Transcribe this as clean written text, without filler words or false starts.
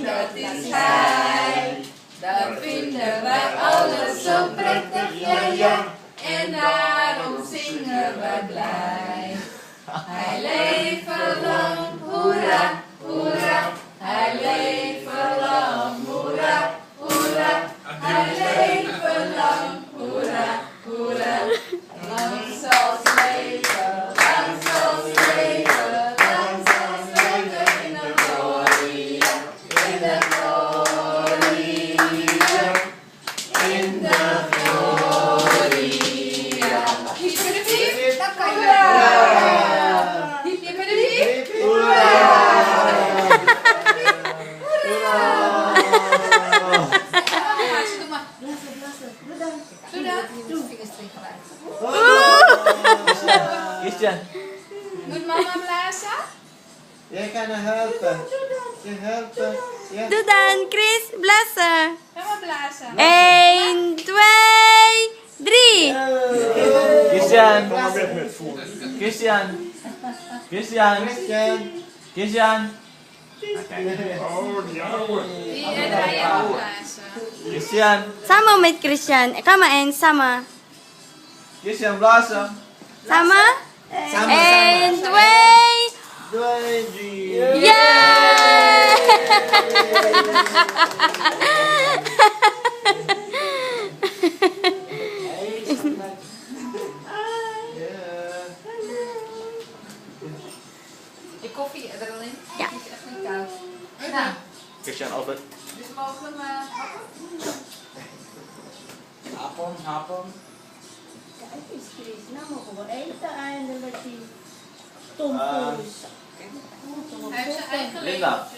dat is hij. Dat vinden wij alles zo prettig, ja ja. En daarom zingen we blij. Hij leven lang, hoera, hoera. Hij leven lang, hoera, hoera. Hij leven lang, hoera, hoera. Lang zal ze leven, lang zal ze leven, lang zal ze leven in de gloria, in de gloria, in de gloria. Hiep je de piep? Dat kan je. Hiep je met de piep? Hoera! Christian. Moet mama blazen? Jij kan haar helpen. Je helpen. Ja. Doe dan, Chris, blazen. Mama blazen. 1, 2, 3. Christian. Christian. Christian. Christian. Christian. Die ga je ook blazen. Christian. Sama met Christian. Kama en sama. Christian blazen. Sama? Sama, 1, 2. 2, 3. Yeah! Je koffie er al in? Ja. Die is echt niet koud. Nou, Christian, Albert. dus mogen we hem happen? Happen. Kijk eens, Chris. Nou mogen we eten eindelijk die tompoes. Hij heeft zijn eigen Linda. leventje.